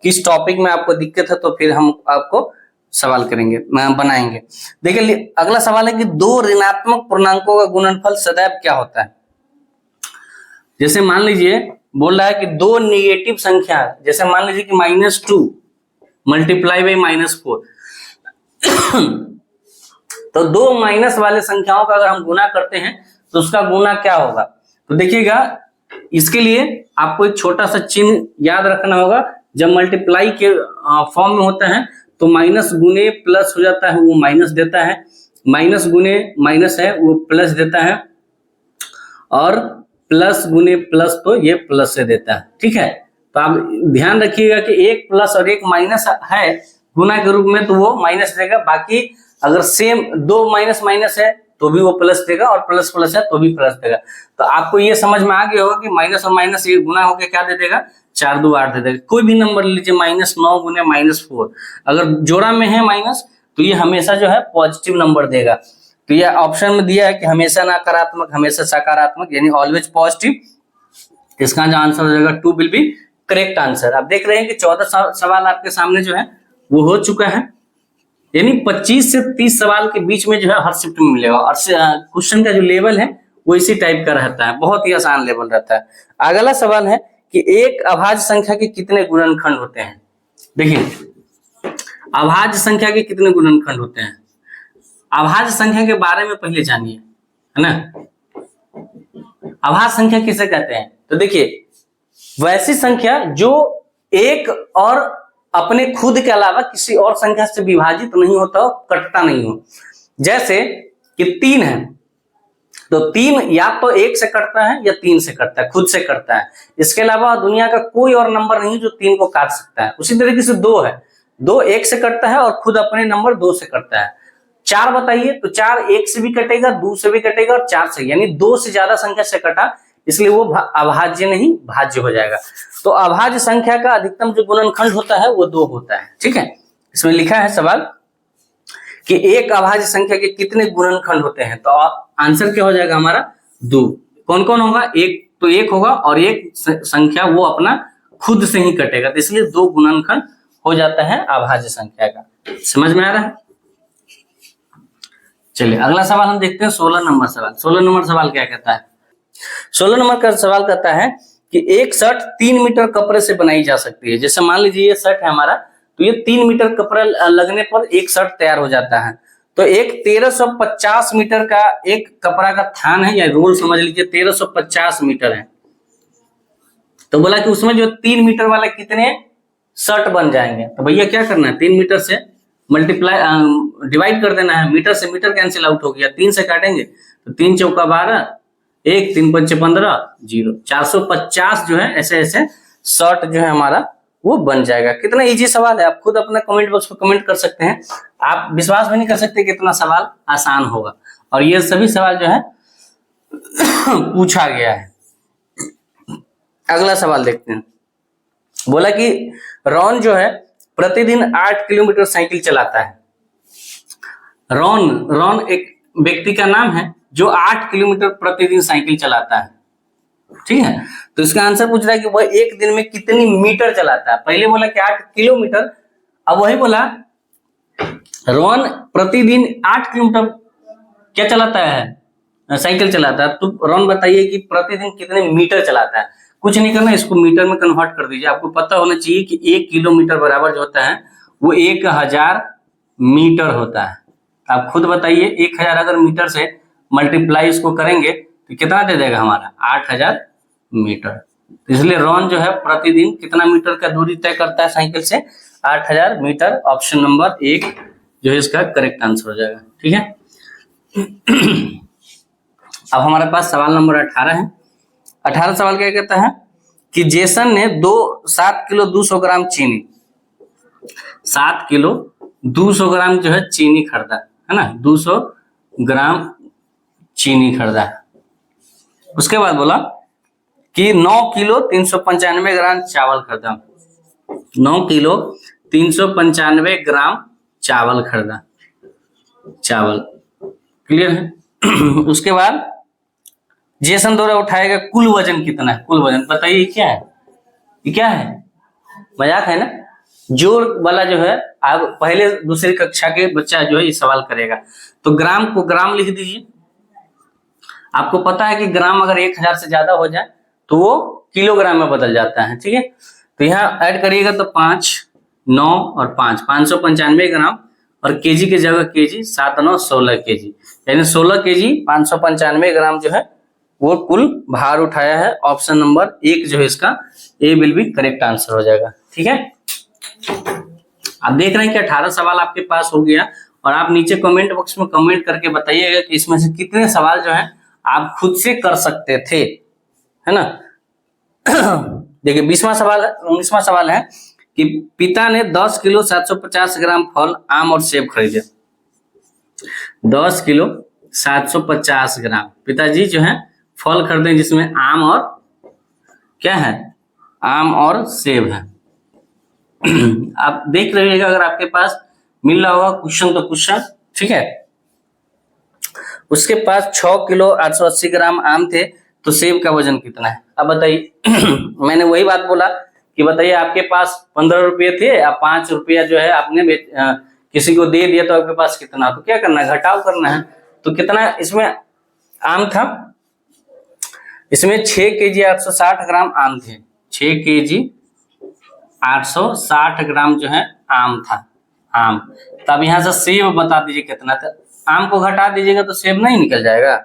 किस टॉपिक में आपको दिक्कत है, तो फिर हम आपको सवाल करेंगे, बनाएंगे। देखिए अगला सवाल है कि 2 ऋणात्मक पूर्णांकों का गुणनफल सदैव क्या होता है? जैसे मान लीजिए बोल रहा है कि 2 नेगेटिव संख्या, जैसे मान लीजिए कि -2 मल्टीप्लाई बाई -4, तो 2 माइनस वाले संख्याओं का अगर हम गुना करते हैं तो उसका गुना क्या होगा? तो देखिएगा इसके लिए आपको एक छोटा सा चिन्ह याद रखना होगा। जब मल्टीप्लाई के फॉर्म में होता है तो माइनस गुने प्लस हो जाता है, वो माइनस देता है, माइनस गुने माइनस है वो प्लस देता है, और प्लस गुने प्लस तो ये प्लस से देता है। ठीक है। तो आप ध्यान रखिएगा कि एक प्लस और एक माइनस है गुना के रूप में तो वो माइनस देगा, बाकी अगर सेम दो माइनस माइनस है तो भी वो प्लस देगा, और प्लस प्लस है तो भी प्लस देगा। तो आपको ये समझ में आ गया होगा कि माइनस और माइनस ये गुना होकर क्या दे देगा, 4 2 8 दे देगा। कोई भी नंबर लीजिए, -9 गुने -4, अगर जोड़ा में है माइनस तो ये हमेशा जो है पॉजिटिव नंबर देगा। तो ये ऑप्शन में दिया है कि हमेशा नकारात्मक, हमेशा सकारात्मक, यानी ऑलवेज पॉजिटिव। इसका जो आंसर हो जाएगा 2 विल बी करेक्ट आंसर। आप देख रहे हैं कि 14 सवाल आपके सामने जो है वो हो चुका है, यानी 25 से 30 सवाल के बीच में जो है हर शिफ्ट में मिलेगा। और क्वेश्चन का जो लेवल है वो इसी टाइप का रहता है, बहुत ही आसान लेवल रहता है। अगला सवाल है कि एक अभाज्य संख्या के कितने गुणनखंड होते हैं। देखिए अभाज्य संख्या के कितने गुणनखंड होते हैं, अभाज्य संख्या के बारे में पहले जानिए, है ना। अभाज्य संख्या किसे कहते हैं, तो देखिए वैसी संख्या जो एक और अपने खुद के अलावा किसी और संख्या से विभाजित नहीं होता हो, कटता नहीं हो। जैसे कि 3 है तो 3 या तो 1 से कटता है या 3 से कटता है, खुद से कटता है। इसके अलावा दुनिया का कोई और नंबर नहीं जो 3 को काट सकता है। उसी तरीके से 2 है, 2 1 से कटता है और खुद अपने नंबर 2 से कटता है। 4 बताइए तो 4 1 से भी कटेगा, 2 से भी कटेगा और 4 से, यानी 2 से ज्यादा संख्या से कटा, इसलिए वो अभाज्य नहीं भाज्य हो जाएगा। तो अभाज्य संख्या का अधिकतम जो गुणनखंड होता है वो 2 होता है। ठीक है, इसमें लिखा है सवाल कि एक अभाज्य संख्या के कितने गुणनखंड होते हैं, तो आंसर क्या हो जाएगा हमारा 2। कौन कौन होगा, एक तो 1 होगा और एक संख्या वो अपना खुद से ही कटेगा, तो इसलिए 2 गुणनखंड हो जाता है अभाज्य संख्या का। समझ में आ रहा है। चलिए अगला सवाल हम देखते हैं, 16 नंबर सवाल। 16 नंबर सवाल क्या कहता है, 16 नंबर का सवाल कहता है कि एक शर्ट 3 मीटर कपड़े से बनाई जा सकती है। जैसे मान लीजिए ये शर्ट है हमारा, तो ये 3 मीटर कपड़ा लगने पर एक शर्ट तैयार हो जाता है। तो एक 1350 मीटर का एक कपड़ा का थान है, या रोल समझ लीजिए 1350 मीटर है। तो बोला कि उसमें जो 3 मीटर वाला कितने शर्ट बन जाएंगे। तो भैया क्या करना है, 3 मीटर से मल्टीप्लाई डिवाइड कर देना है, मीटर से मीटर कैंसिल आउट हो गया, 3 से काटेंगे तो 3 चौका 12, 1 3 5 15 0, 450 जो है ऐसे ऐसे शर्ट जो है हमारा वो बन जाएगा। कितना इजी सवाल है, आप खुद अपना कमेंट बॉक्स में कमेंट कर सकते हैं। आप विश्वास भी नहीं कर सकते कितना सवाल आसान होगा, और ये सभी सवाल जो है पूछा गया है। अगला सवाल देखते हैं। बोला कि रॉन जो है प्रतिदिन 8 किलोमीटर साइकिल चलाता है। रॉन एक व्यक्ति का नाम है जो 8 किलोमीटर प्रतिदिन साइकिल चलाता है। ठीक है, तो इसका आंसर पूछ रहा है कि वह एक दिन में कितनी मीटर चलाता है। पहले बोला कि 8 किलोमीटर, अब वही बोला रॉन प्रतिदिन 8 किलोमीटर क्या चलाता है, साइकिल चलाता है। तो रॉन बताइए कि प्रतिदिन कितने मीटर चलाता है। कुछ नहीं करना, इसको मीटर में कन्वर्ट कर दीजिए। आपको पता होना चाहिए कि 1 किलोमीटर बराबर जो होता है वो 1000 मीटर होता है। आप खुद बताइए 1000 अगर मीटर से मल्टीप्लाई इसको करेंगे तो कितना दे देगा हमारा 8000 मीटर। इसलिए रॉन जो है प्रतिदिन कितना मीटर का दूरी तय करता है साइकिल से, 8000 मीटर। ऑप्शन नंबर 1 जो है इसका करेक्ट आंसर हो जाएगा। ठीक है, अब हमारे पास सवाल नंबर 18 है। 18 सवाल क्या कहता है कि जेसन ने 7 किलो 200 ग्राम चीनी, 7 किलो 200 ग्राम जो है चीनी खरीदा, है ना, 200 ग्राम चीनी खरीदा। उसके बाद बोला कि 9 किलो 395 ग्राम चावल खरीदा, 9 किलो 395 ग्राम चावल खरीदा, चावल। क्लियर है। उसके बाद जेसन द्वारा उठाएगा कुल वजन कितना है, कुल वजन बताइए क्या है, ये क्या है, मजाक है ना। जोर वाला जो है आप पहले दूसरी कक्षा के बच्चा जो है ये सवाल करेगा। तो ग्राम को ग्राम लिख दीजिए। आपको पता है कि ग्राम अगर 1000 से ज्यादा हो जाए तो वो किलोग्राम में बदल जाता है। ठीक है, तो यहाँ ऐड करिएगा तो 5 9 और 5 595 ग्राम, और केजी की जगह केजी, 7 9 16 केजी, यानी 16 केजी 595 ग्राम जो है वो कुल भार उठाया है। ऑप्शन नंबर 1 जो है इसका ए विल बी करेक्ट आंसर हो जाएगा। ठीक है, आप देख रहे हैं कि 18 सवाल आपके पास हो गया, और आप नीचे कमेंट बॉक्स में कमेंट करके बताइएगा कि इसमें से कितने सवाल जो है आप खुद से कर सकते थे, है ना। देखिए 20वां सवाल है, 19वां सवाल है कि पिता ने 10 किलो 750 ग्राम फल, आम और सेब खरीदे। 10 किलो 750 ग्राम पिताजी जो है फल खरीदे जिसमें आम और क्या है, आम और सेब है। आप देख रहिएगा अगर आपके पास मिल रहा होगा क्वेश्चन तो क्वेश्चन, ठीक है। उसके पास 6 किलो 880 ग्राम आम थे तो सेब का वजन कितना है। अब बताइए मैंने वही बात बोला कि बताइए आपके पास 15 रुपये थे, अब 5 रुपया जो है आपने किसी को दे दिया तो आपके पास कितना, तो क्या करना है, घटाव करना है। तो कितना इसमें आम था, इसमें 6 केजी 860 ग्राम आम थे, 6 केजी 860 ग्राम जो है आम था, आम। तो अब यहां से सेब बता दीजिए कितना था, आम को घटा दीजिएगा तो सेब नहीं निकल जाएगा।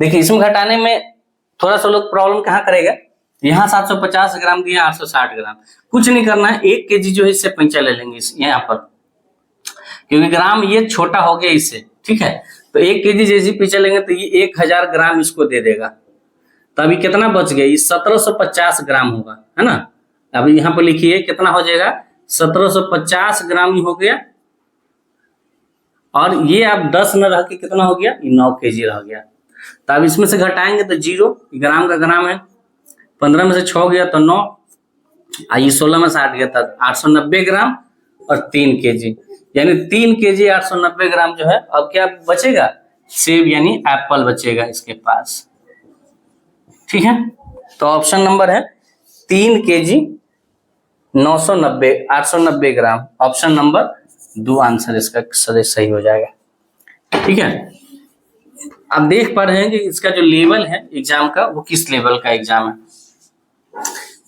देखिए इसमें घटाने में थोड़ा सा लोग प्रॉब्लम कहाँ करेगा, यहाँ 750 ग्राम दिया 860 ग्राम, कुछ नहीं करना है, 1 केजी जो है इससे पैंचा ले लेंगे यहाँ पर, क्योंकि ग्राम ये छोटा हो गया इससे, ठीक है। तो 1 केजी जैसे पीछे लेंगे तो ये 1000 ग्राम इसको दे देगा। तो अभी कितना बच गया, ये 1750 ग्राम होगा, है ना। अभी यहाँ पर लिखिए कितना हो जाएगा, 1750 ग्राम ही हो गया, और ये आप 10 न रह के कितना हो गया, ये 9 केजी रह गया। तो अब इसमें से घटाएंगे तो 0, ग्राम का ग्राम है, 15 में से 6 गया तो 9, ये 16 में से 8 गया था 890 ग्राम और 3 केजी, यानी 3 केजी 890 ग्राम जो है। अब क्या बचेगा, सेब यानी एप्पल बचेगा इसके पास, ठीक है। तो ऑप्शन नंबर है 3 केजी 890 ग्राम, ऑप्शन नंबर 2 आंसर इसका सही हो जाएगा, ठीक है। आप देख पा रहे हैं कि इसका जो लेवल है एग्जाम का वो किस लेवल का एग्जाम है,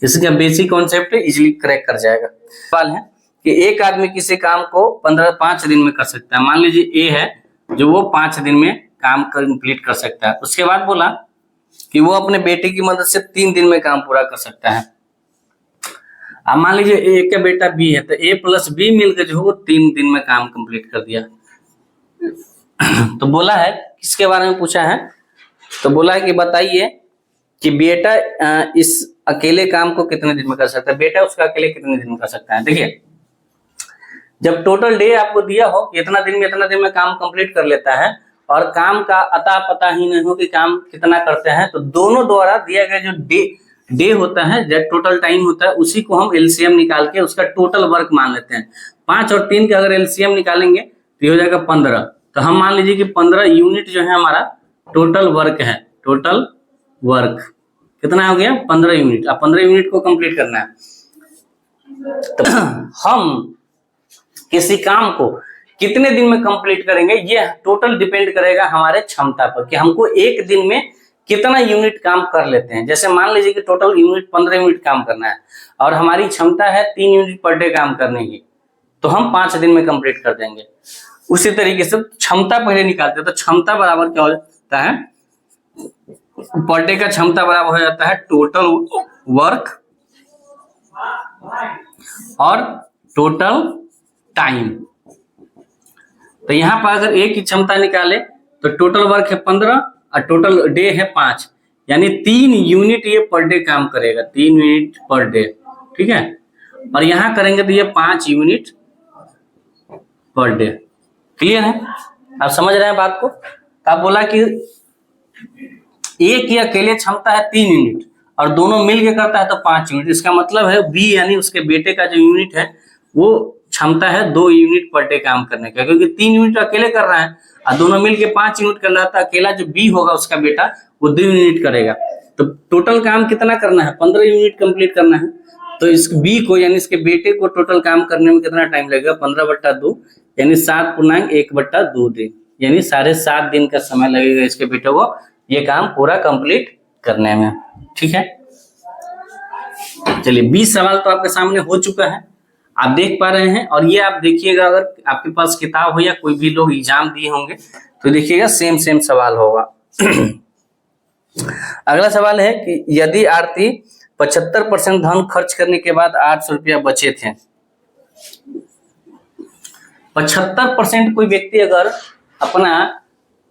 इसका बेसिक कॉन्सेप्ट इजीली क्रैक कर जाएगा। सवाल है कि एक आदमी किसी काम को 5 दिन में कर सकता है, मान लीजिए ए है जो वो 5 दिन में काम कंप्लीट कर सकता है। उसके बाद बोला कि वो अपने बेटे की मदद से 3 दिन में काम पूरा कर सकता है। अब मान लीजिए ए का बेटा बी है तो ए प्लस बी मिलकर जो वो 3 दिन में काम कंप्लीट कर दिया। तो बोला है किसके बारे में पूछा है, तो बोला है कि बताइए कि बेटा इस अकेले काम को कितने दिन में कर सकता है, बेटा उसका अकेले कितने दिन में कर सकता है। देखिए जब टोटल डे आपको दिया हो कि इतना दिन में काम कंप्लीट कर लेता है और काम का अता पता ही नहीं हो कि काम कितना करते हैं, तो दोनों द्वारा दिया गया जो डे होता है, जो टोटल टाइम होता है, उसी को हम एलसीएम निकाल के उसका टोटल वर्क मान लेते हैं। 5 और 3 का अगर एलसीएम निकालेंगे तो ये हो जाएगा 15। तो हम मान लीजिए कि 15 यूनिट जो है हमारा टोटल वर्क है, टोटल वर्क कितना हो गया 15 यूनिट। अब 15 यूनिट को कंप्लीट करना है, तो हम किसी काम को कितने दिन में कंप्लीट करेंगे ये टोटल डिपेंड करेगा हमारे क्षमता पर कि हमको एक दिन में कितना यूनिट काम कर लेते हैं। जैसे मान लीजिए कि टोटल यूनिट 15 यूनिट काम करना है और हमारी क्षमता है 3 यूनिट पर डे काम करने की, तो हम 5 दिन में कंप्लीट कर देंगे। उसी तरीके से क्षमता पहले निकालते हैं, तो क्षमता बराबर क्या हो जाता है, पर डे का क्षमता बराबर हो जाता है टोटल वर्क और टोटल टाइम। तो यहां पर अगर एक की क्षमता निकाले तो टोटल वर्क है 15 और टोटल डे है 5, यानी 3 यूनिट ये पर डे काम करेगा, 3 यूनिट पर डे, ठीक है। और यहां करेंगे तो ये 5 यूनिट पर डे। क्लियर है, आप समझ रहे हैं बात को। तो आप बोला कि एक की अकेले क्षमता है 3 यूनिट और दोनों मिलके करता है तो 5 यूनिट। इसका मतलब है बी यानी उसके बेटे का जो यूनिट है वो क्षमता है 2 यूनिट पर डे काम करने का, क्योंकि 3 यूनिट अकेले कर रहा है और दोनों मिलके 5 यूनिट कर रहा था। अकेला जो बी होगा उसका बेटा वो 2 यूनिट करेगा, तो टोटल काम कितना करना है 15 यूनिट कंप्लीट करना है। तो इस बी को यानी इसके बेटे को टोटल काम करने में कितना टाइम लगेगा 15/2 यानी 7.1/2 दिन, यानी 7.5 दिन का समय लगेगा इसके बेटे को ये काम पूरा कंप्लीट करने में, ठीक है। चलिए 20 सवाल तो आपके सामने हो चुका है, आप देख पा रहे हैं। और ये आप देखिएगा अगर आपके पास किताब हो या कोई भी लोग एग्जाम दिए होंगे तो देखिएगा सेम सवाल होगा। अगला सवाल है कि यदि आरती 75% धन खर्च करने के बाद 800 रुपया बचे थे, 75% कोई व्यक्ति अगर अपना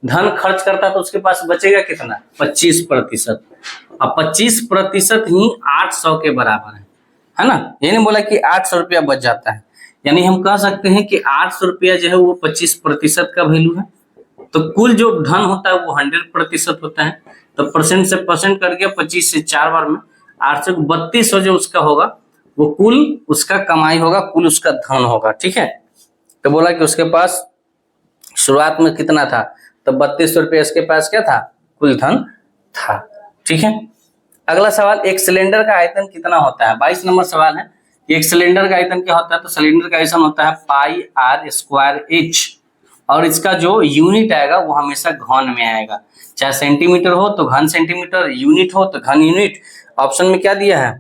धन खर्च करता तो उसके पास बचेगा कितना 25%, और 25% ही 800 के बराबर है ना। ये नहीं बोला कि 800 रुपया बच जाता है, यानी हम कह सकते हैं कि 800 रुपया जो है वो 25% का वैल्यू है। तो कुल जो धन होता है वो 100% होता है। तो परसेंट से परसेंट करके 25 से 4 बार में 832 जो उसका होगा वो कुल उसका कमाई होगा, कुल उसका धन होगा। ठीक है, तो बोला कि उसके पास शुरुआत में कितना था, तो 3200 रुपया इसके पास क्या था, कुल धन था। ठीक है, अगला सवाल, एक सिलेंडर का आयतन कितना होता है। 22 नंबर सवाल है, एक सिलेंडर का आयतन क्या होता है, तो सिलेंडर का आयतन होता है पाई आर स्क्वायर एच, और इसका जो यूनिट आएगा वो हमेशा घन में आएगा, चाहे सेंटीमीटर हो तो घन सेंटीमीटर, यूनिट हो तो घन यूनिट। ऑप्शन में क्या दिया है,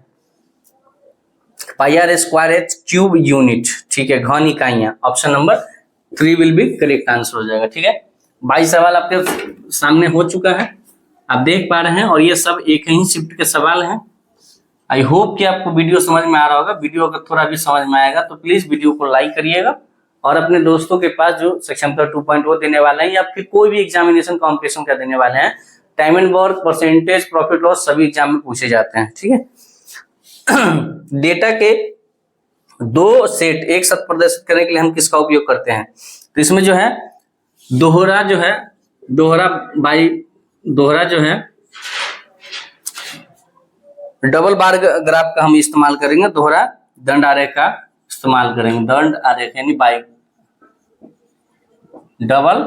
pi R square H cube unit. ठीक है, घन इकाइयां। Option number 3 will be correct answer हो जाएगा। ठीक है, 22 सवाल आपके सामने हो चुका है, आप देख पा रहे हैं, और ये सब एक ही शिफ्ट के सवाल हैं। आई होप कि आपको वीडियो समझ में आ रहा होगा। वीडियो अगर थोड़ा भी समझ में आएगा तो प्लीज वीडियो को लाइक करिएगा, और अपने दोस्तों के पास जो सक्षमता 2.0 देने वाले हैं या फिर कोई भी एग्जामिनेशन कॉम्पिटिशन का देने वाले हैं, time and work, percentage, profit loss सभी एग्जाम में पूछे जाते हैं। ठीक है, डेटा के 2 सेट एक साथ प्रदर्शित करने के लिए हम किसका उपयोग करते हैं, तो इसमें जो है दोहरा जो है डबल बार ग्राफ का हम इस्तेमाल करेंगे, दोहरा दंड आरेख का इस्तेमाल करेंगे, दंड आरेख यानी बाई डबल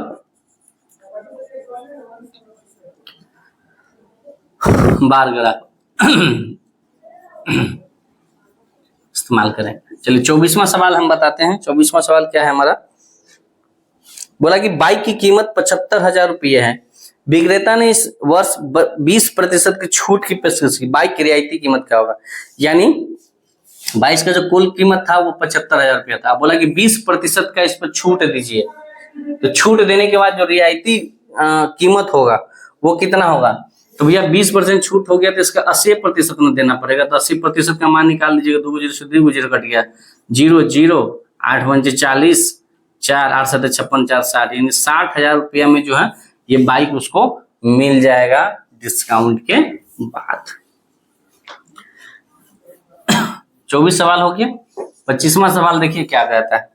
बार ग्राफ इस्तेमाल करें। चलिए 24वां सवाल हम बताते हैं। 24वां सवाल क्या है हमारा, बोला कि बाइक की कीमत 75,000 रुपये है, विक्रेता ने इस वर्ष 20% की छूट की पेशकश की, बाइक की रियायती कीमत क्या होगा। यानी बाइक का जो कुल कीमत था वो 75,000 रुपया था, बोला कि 20% का इस पर छूट दीजिए। तो छूट देने के बाद जो रियायती कीमत होगा वो कितना होगा, तो भैया 20% छूट हो गया तो इसका 80% में देना पड़ेगा। तो 80% का मान निकाल लीजिएगा, 2 जीरो से 2 जीरो कट गया, 0 0 8 5 40 4 8 7 56 4 60, यानी 60,000 रुपया में जो है ये बाइक उसको मिल जाएगा डिस्काउंट के बाद। 24 सवाल हो गया। 25वां सवाल देखिए क्या कहता है,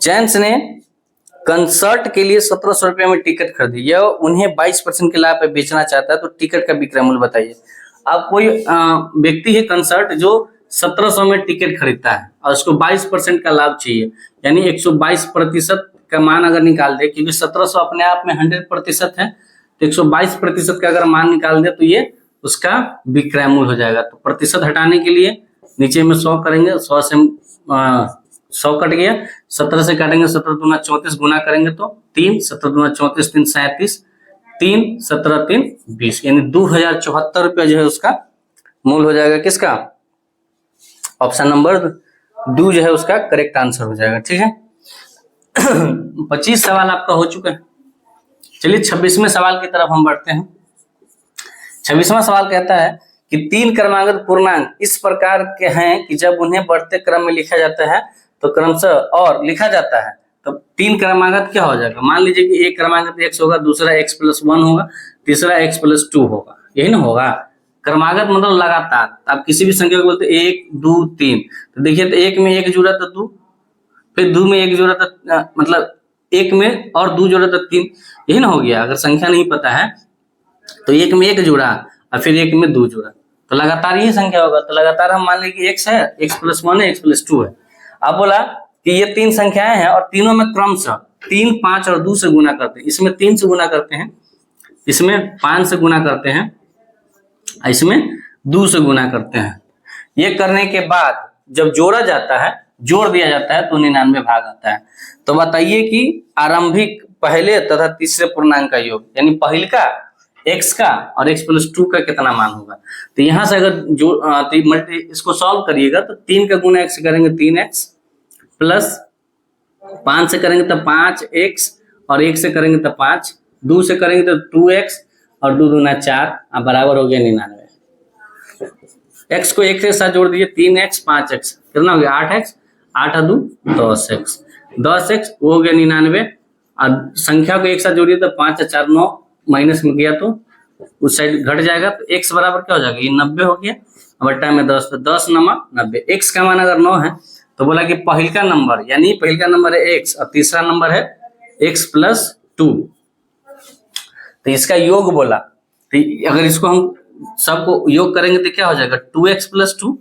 जेंट्स ने कंसर्ट के लिए 1700 रुपये में टिकट खरीदी, यह उन्हें 22% के लाभ पे बेचना चाहता है, तो टिकट का विक्रय मूल्य बताइए। अब कोई व्यक्ति है कंसर्ट जो 1700 में टिकट खरीदता है और उसको 22% का लाभ चाहिए, यानी 122% का मान अगर निकाल दे, क्योंकि 1700 अपने आप में 100% है, तो 122% का अगर मान निकाल दे तो ये उसका विक्रय मूल्य हो जाएगा। तो प्रतिशत हटाने के लिए नीचे में 100 करेंगे, 100 से 100 कट गया, 17 से काटेंगे, 17 दूना 34 गुना करेंगे तो 3, 17 दूना 34 3 37, 3 17 3 20, यानी 2074 रुपया जो है उसका मूल्य हो जाएगा। किसका, ऑप्शन नंबर 2 जो है उसका करेक्ट आंसर हो जाएगा। ठीक है, 25 सवाल आपका हो चुका है। चलिए 26वें सवाल की तरफ हम बढ़ते हैं। 26वां सवाल कहता है कि 3 क्रमागत पूर्णांक इस प्रकार के हैं कि जब उन्हें बढ़ते क्रम में लिखा जाता है तो क्रमशः और लिखा जाता है, तो 3 क्रमागत क्या हो जाएगा। मान लीजिए कि एक क्रमागत x होगा, दूसरा x+1 होगा, तीसरा x+2 होगा, यही ना होगा। क्रमागत मतलब लगातार, आप किसी भी संख्या को बोलते 1 2 3, तो देखिए तो 1 में 1 जुड़ा तो 2, फिर 2 में 1 जुड़ा तो मतलब 1 में और 2 जुड़ा तो 3, यही ना हो गया। अगर संख्या नहीं पता है तो 1 में 1 जुड़ा और फिर 1 में 2 जुड़ा, तो लगातार यही संख्या होगा। तो लगातार हम मान लें कि x है, x+1 है, x+2 है। अब बोला कि ये 3 संख्याएं हैं और तीनों में क्रमशः 3 5 और 2 से गुना करते हैं, इसमें 3 से गुना करते हैं, इसमें 5 से गुना करते हैं, इसमें 2 से गुना करते हैं। ये करने के बाद जब जोड़ा जाता है, जोड़ दिया जाता है तो 99 भाग आता है। तो बताइए कि आरंभिक पहले तथा तीसरे पूर्णांक का योग, यानी पहले का x का और x+2 का कितना मान होगा। तो यहां से अगर जो इसको सॉल्व करिएगा तो 3 का गुना x करेंगे 3x, प्लस 5 से करेंगे तो 5x, और 1 से करेंगे तो 5, 2 से करेंगे तो 2x, और 2 दूना 4, अब बराबर हो गया 99। x को 1 के साथ जोड़ दीजिए, 3x 5x कितना हो गया 8x, 8 और 2 10x, 10x वो हो गया 99। और संख्या को एक साथ जोड़िए तो 5 और 4 9, माइनस में गया तो उस साइड घट जाएगा, तो x बराबर क्या हो जाएगा, ये 90 हो गया, बट्टा में 10, तो 10 9 90। x का मान अगर 9 है तो बोला कि पहल का नंबर, यानी पहल का नंबर है x और तीसरा नंबर है x + 2, तो इसका योग बोला। तो अगर इसको हम सबको योग करेंगे तो क्या हो जाएगा 2x + 2।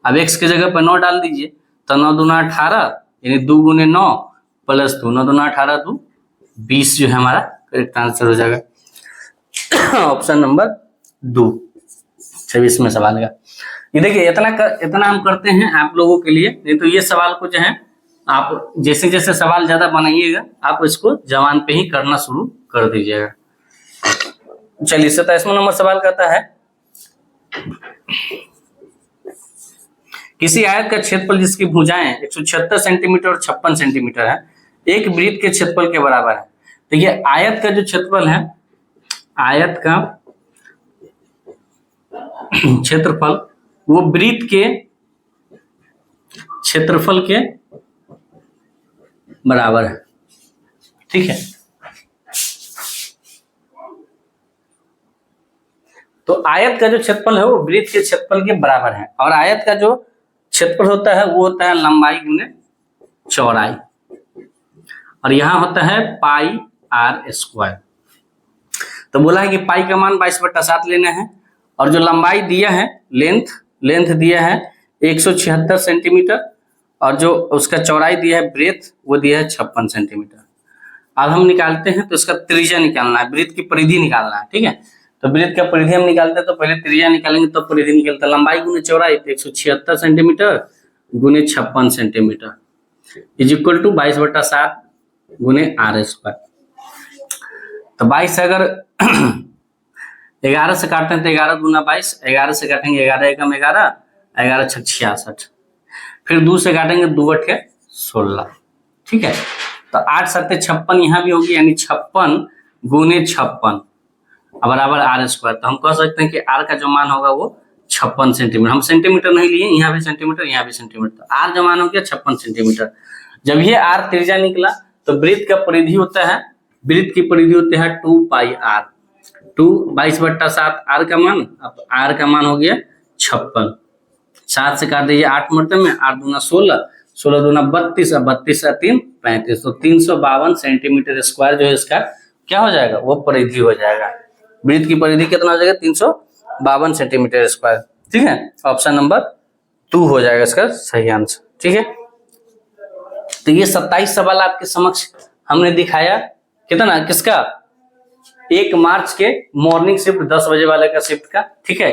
अब x की जगह पर 9 डाल दीजिए, तो 9 दूना 18, यानी 2 × 9 + 2, 9 दूना 18, 2 20 जो है हमारा करेक्ट आंसर हो जाएगा ऑप्शन नंबर 2 26 में सवाल का। ये देखिए इतना हम करते हैं आप लोगों के लिए, नहीं तो ये सवाल को जो है आप जैसे जैसे सवाल ज्यादा बनाइएगा आप इसको जवान पे ही करना शुरू कर दीजिएगा। चलिए 27वां नंबर सवाल कहता है किसी आयत का क्षेत्रफल जिसकी भुजाएं 176 सेंटीमीटर और 56 सेंटीमीटर है एक वृत्त के क्षेत्रफल के बराबर है। तो ये आयत का जो क्षेत्रफल है, आयत का क्षेत्रफल वो वृत्त के क्षेत्रफल के बराबर है, ठीक है। तो आयत का जो क्षेत्रफल है वो वृत्त के क्षेत्रफल के बराबर है, और आयत का जो क्षेत्रफल होता है वो होता है लंबाई गुने चौड़ाई, और यहां होता है πr²। तो बोला है कि पाई का मान 22/7 लेना है, और जो लंबाई दिया है लेंथ दिया है 176 सेंटीमीटर, और जो उसका चौड़ाई दिया है ब्रेथ वो दिया है 56 सेंटीमीटर। अब हम निकालते हैं, तो इसका त्रिज्या निकालना है, वृत्त की परिधि निकालना है, ठीक है। तो वृत्त का परिधि हम निकालते हैं तो पहले त्रिज्या निकालेंगे तो परिधि निकलता है लंबाई गुने चौड़ाई, तो 176 सेंटीमीटर गुने 56 सेंटीमीटर इज इक्वल टू 22/7 गुने r²। तो 22 अगर 11 से काटते हैं तो 11 दूना 22, 11 से काटेंगे 11 एकम 11, 11 छक 66, फिर 2 से काटेंगे 2/16, ठीक है। तो 8 7 56 यहाँ भी होगी, यानी 56 गुने 56 बराबर r²। तो हम कह सकते हैं कि r का जो मान होगा वो 56 सेंटीमीटर। हम सेंटीमीटर नहीं लिए, यहाँ भी सेंटीमीटर यहाँ भी सेंटीमीटर, तो r जो मान हो गया 56 सेंटीमीटर। जब ये r त्रिज्या निकला तो वृत्त का परिधि होता है, वृत्त की परिधि होती है 2πr, 22/7 r का मान, अब r का मान हो गया 56, 7 से काट दीजिए 8 मरतबे में, 8 दूना 16, 16 दूना 32, अब 32 से 3 35, तो 352 सेंटीमीटर स्क्वायर जो है इसका क्या हो जाएगा वो परिधि हो जाएगा। वृत्त की परिधि कितना हो जाएगा 352 सेंटीमीटर स्क्वायर, ठीक है। ऑप्शन नंबर 2 हो जाएगा इसका सही आंसर, ठीक है। तो ये 27 सवाल आपके समक्ष हमने दिखाया, कितना किसका 1 मार्च के मॉर्निंग शिफ्ट 10 बजे वाले का शिफ्ट का, ठीक है।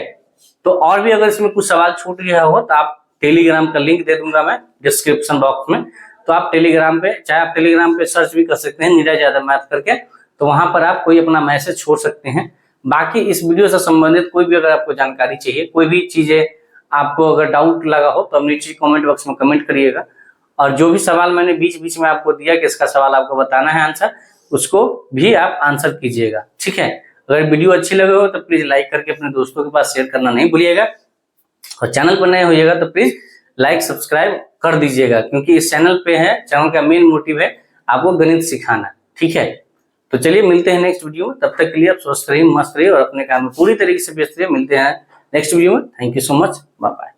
तो और भी अगर इसमें कुछ सवाल छूट गया हो तो आप टेलीग्राम का लिंक दे दूंगा मैं डिस्क्रिप्शन बॉक्स में, तो आप टेलीग्राम पे, चाहे आप टेलीग्राम पे सर्च भी कर सकते हैं नीरज यादव मैथ करके, तो वहां पर आप कोई अपना मैसेज छोड़ सकते हैं। बाकी इस वीडियो से संबंधित कोई भी अगर आपको जानकारी चाहिए, कोई भी चीजें आपको अगर डाउट लगा हो तो नीचे कमेंट बॉक्स में कमेंट करिएगा, और जो भी सवाल मैंने बीच बीच में आपको दिया कि इसका सवाल आपको बताना है आंसर, उसको भी आप आंसर कीजिएगा, ठीक है। अगर वीडियो अच्छी लगे हो तो प्लीज लाइक करके अपने दोस्तों के पास शेयर करना नहीं भूलिएगा, और चैनल पर नए होइएगा तो प्लीज लाइक सब्सक्राइब कर दीजिएगा, क्योंकि इस चैनल पे है, चैनल का मेन मोटिव है आपको गणित सिखाना, ठीक है। तो चलिए मिलते हैं नेक्स्ट वीडियो में, तब तक के लिए आप स्वस्थ रहिए, मस्त रहिए और अपने काम में पूरी तरीके से व्यस्त रहिए। मिलते हैं नेक्स्ट वीडियो में। Thank you so much, bye bye.